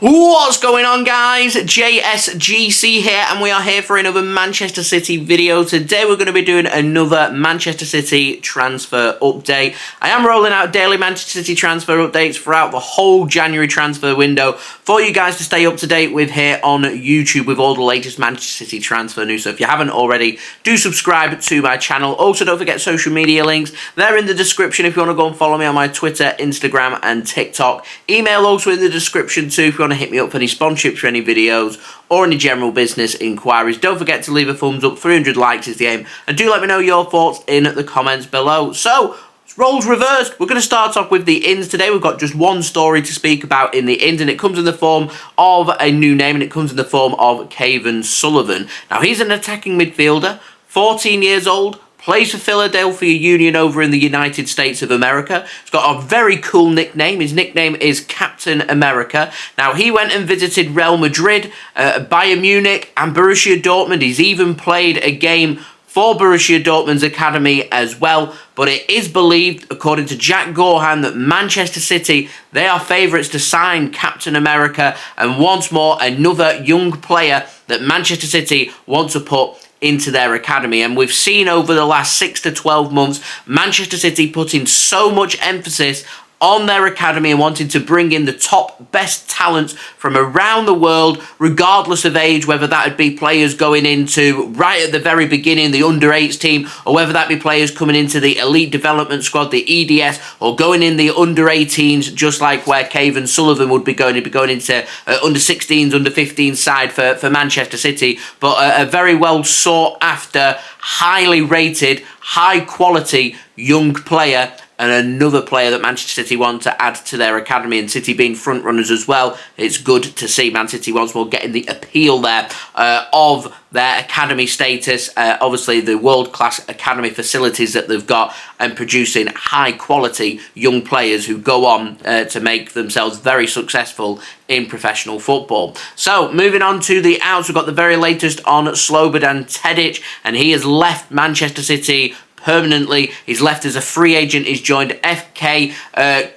What's going on, guys? JSGC here, and we are here for another Manchester City video. Today we're going to be doing another Manchester City transfer update. I am rolling out daily Manchester City transfer updates throughout the whole January transfer window for you guys to stay up to date with here on YouTube with all the latest Manchester City transfer news. So if you haven't already, do subscribe to my channel. Also, don't forget social media links. They're in the description if you want to go and follow me on my Twitter, Instagram and TikTok. Email also in the description too if you want to hit me up for any sponsorships for any videos or any general business inquiries. Don't forget to leave a thumbs up. 300 likes is the aim, and do let me know your thoughts in the comments below. So roles reversed. We're going to start off with the ins today. We've got just one story to speak about in the ins, and it comes in the form of a new name, and it comes in the form of Cavan Sullivan. Now, he's an attacking midfielder, 14 years old, plays for Philadelphia Union over in the United States of America. He's got a very cool nickname. His nickname is Captain America. Now, he went and visited Real Madrid, Bayern Munich and Borussia Dortmund. He's even played a game for Borussia Dortmund's academy as well. But it is believed, according to Jack Gaughan, that Manchester City, they are favourites to sign Captain America, and once more another young player that Manchester City want to put into their academy. And we've seen over the last 6 to 12 months Manchester City putting so much emphasis on their academy and wanting to bring in the top best talents from around the world, regardless of age, whether that would be players going into right at the very beginning, the under-8s team, or whether that be players coming into the elite development squad, the EDS, or going in the under-18s, just like where Cavan Sullivan would be going. He'd be going into under-16s, under-15s side for Manchester City, but a very well sought after, highly rated, high quality young player, and another player that Manchester City want to add to their academy, and City being front runners as well. It's good to see Man City once more getting the appeal there of their academy status, obviously the world-class academy facilities that they've got, and producing high-quality young players who go on to make themselves very successful in professional football. So, moving on to the outs, we've got the very latest on Slobodan Tedic, and he has left Manchester City permanently. He's left as a free agent. He's joined FK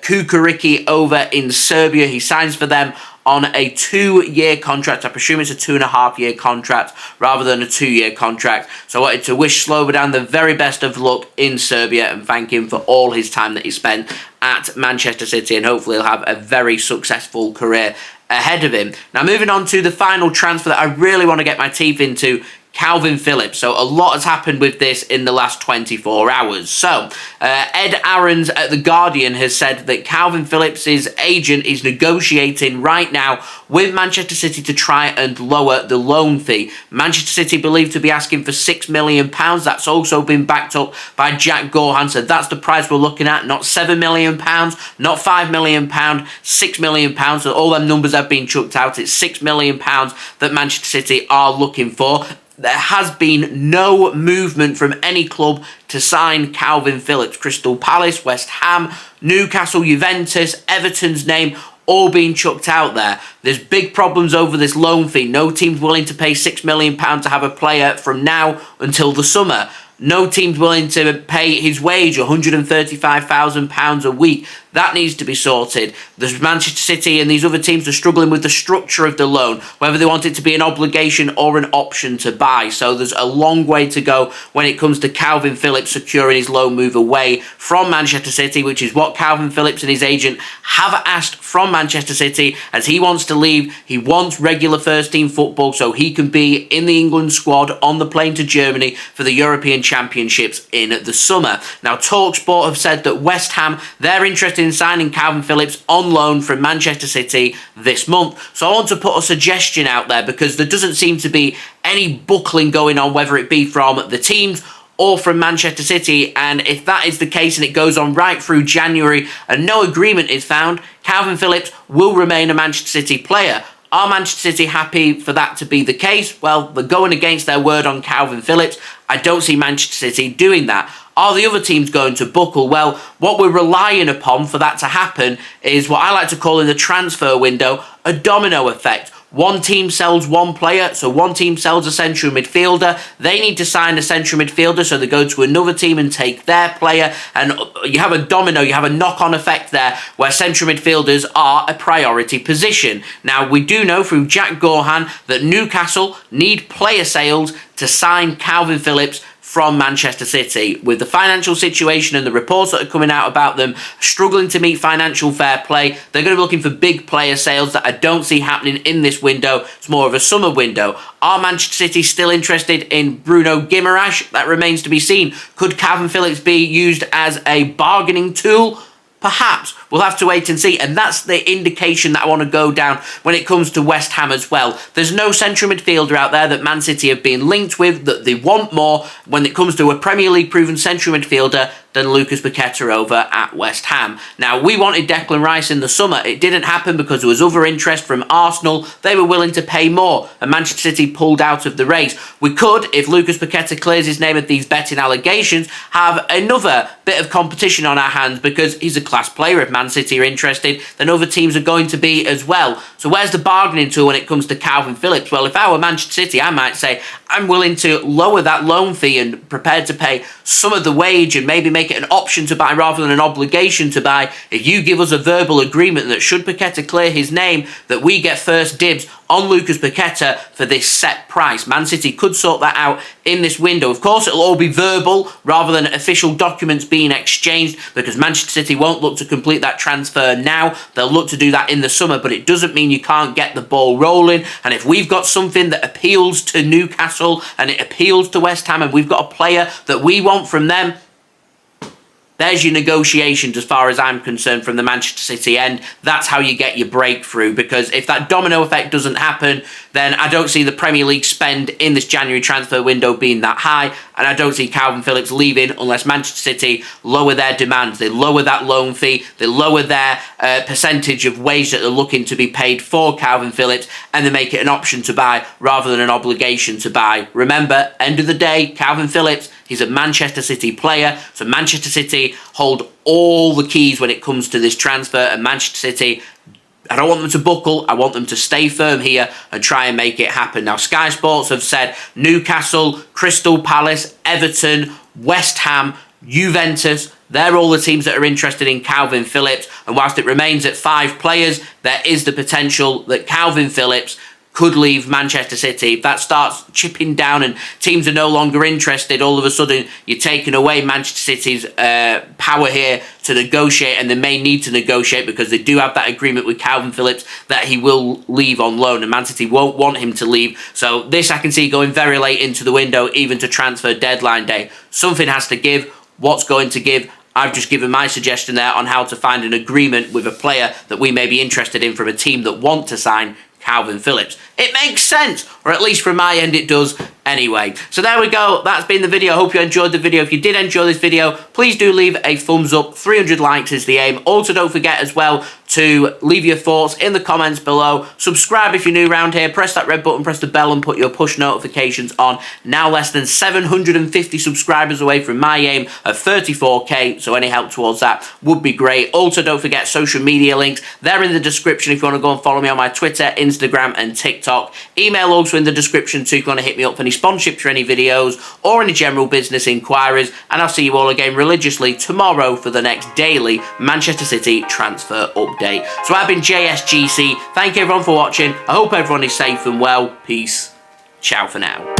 Cukaricki over in Serbia. He signs for them on a 2-year contract. I presume it's a 2.5-year contract rather than a 2-year contract. So I wanted to wish Slobodan the very best of luck in Serbia and thank him for all his time that he spent at Manchester City, and hopefully he'll have a very successful career ahead of him. Now, moving on to the final transfer that I really want to get my teeth into, Kalvin Phillips. So a lot has happened with this in the last 24 hours. So Ed Aarons at the Guardian has said that Kalvin Phillips' agent is negotiating right now with Manchester City to try and lower the loan fee. Manchester City believed to be asking for £6 million. That's also been backed up by Jack Gaughan. So that's the price we're looking at, not £7 million, not £5 million, £6 million. So all them numbers have been chucked out. It's £6 million that Manchester City are looking for. There has been no movement from any club to sign Kalvin Phillips. Crystal Palace, West Ham, Newcastle, Juventus, Everton's name all being chucked out there. There's big problems over this loan fee. No team's willing to pay £6 million to have a player from now until the summer. No team's willing to pay his wage, £135,000 a week. That needs to be sorted. There's Manchester City and these other teams are struggling with the structure of the loan, whether they want it to be an obligation or an option to buy. So there's a long way to go when it comes to Kalvin Phillips securing his loan move away from Manchester City, which is what Kalvin Phillips and his agent have asked from Manchester City, as he wants to leave. He wants regular first-team football so he can be in the England squad on the plane to Germany for the European Championships in the summer. Now, TalkSport have said that West Ham, they're interested in signing Kalvin Phillips on loan from Manchester City this month. So I want to put a suggestion out there, because there doesn't seem to be any buckling going on, whether it be from the teams or from Manchester City. And if that is the case and it goes on right through January and no agreement is found, Kalvin Phillips will remain a Manchester City player. Are Manchester City happy for that to be the case? Well, they're going against their word on Kalvin Phillips. I don't see Manchester City doing that. Are the other teams going to buckle? Well, what we're relying upon for that to happen is what I like to call in the transfer window a domino effect. one team sells one player, so one team sells a central midfielder, they need to sign a central midfielder, so they go to another team and take their player, and you have a domino, you have a knock-on effect there, where central midfielders are a priority position. Now, we do know through Jack Gaughan that Newcastle need player sales to sign Kalvin Phillips from Manchester City. With the financial situation and the reports that are coming out about them struggling to meet financial fair play, they're going to be looking for big player sales that I don't see happening in this window. It's more of a summer window. Are Manchester City still interested in Bruno Guimaraes? That remains to be seen. Could Kalvin Phillips be used as a bargaining tool? Perhaps. We'll have to wait and see. And that's the indication that I want to go down when it comes to West Ham as well. There's no central midfielder out there that Man City have been linked with that they want more when it comes to a Premier League proven central midfielder than Lucas Paqueta over at West Ham. Now, we wanted Declan Rice in the summer. It didn't happen because there was other interest from Arsenal. They were willing to pay more, and Manchester City pulled out of the race. We could, if Lucas Paqueta clears his name of these betting allegations, have another bit of competition on our hands because he's a class player. If Man City are interested, then other teams are going to be as well. So where's the bargaining tool when it comes to Kalvin Phillips? Well, if I were Manchester City, I might say I'm willing to lower that loan fee and prepared to pay some of the wage and maybe make it an option to buy rather than an obligation to buy. If you give us a verbal agreement that should Paqueta clear his name, that we get first dibs on Lucas Paqueta for this set price. Man City could sort that out in this window. Of course, it'll all be verbal rather than official documents being exchanged because Manchester City won't look to complete that transfer now. They'll look to do that in the summer, but it doesn't mean you can't get the ball rolling. And if we've got something that appeals to Newcastle and it appeals to West Ham and we've got a player that we want from them, there's your negotiations as far as I'm concerned from the Manchester City end. That's how you get your breakthrough, because if that domino effect doesn't happen, then I don't see the Premier League spend in this January transfer window being that high, and I don't see Kalvin Phillips leaving unless Manchester City lower their demands. They lower that loan fee, they lower their percentage of wage that they're looking to be paid for Kalvin Phillips, and they make it an option to buy rather than an obligation to buy. Remember, end of the day, Kalvin Phillips, he's a Manchester City player, so Manchester City hold all the keys when it comes to this transfer, and Manchester City, I don't want them to buckle, I want them to stay firm here and try and make it happen. Now, Sky Sports have said Newcastle, Crystal Palace, Everton, West Ham, Juventus, they're all the teams that are interested in Kalvin Phillips, and whilst it remains at 5 players, there is the potential that Kalvin Phillips could leave Manchester City. If that starts chipping down and teams are no longer interested, all of a sudden you're taking away Manchester City's power here to negotiate, and they may need to negotiate because they do have that agreement with Kalvin Phillips that he will leave on loan, and Man City won't want him to leave. So this I can see going very late into the window, even to transfer deadline day. Something has to give. What's going to give? I've just given my suggestion there on how to find an agreement with a player that we may be interested in from a team that want to sign Kalvin Phillips. It makes sense, or at least from my end it does anyway. So there we go, that's been the video. I hope you enjoyed the video. If you did enjoy this video, please do leave a thumbs up. 300 likes is the aim. Also, don't forget as well to leave your thoughts in the comments below. Subscribe if you're new around here. Press that red button, press the bell, and put your push notifications on. Now less than 750 subscribers away from my aim of 34k, so any help towards that would be great. Also, don't forget social media links. They're in the description if you want to go and follow me on my Twitter, Instagram, and TikTok. Email also in the description too if you want to hit me up for any sponsorships for any videos or any general business inquiries, and I'll see you all again religiously tomorrow for the next daily Manchester City transfer update. So I've been JSGC. Thank you everyone for watching. I hope everyone is safe and well. Peace. Ciao for now.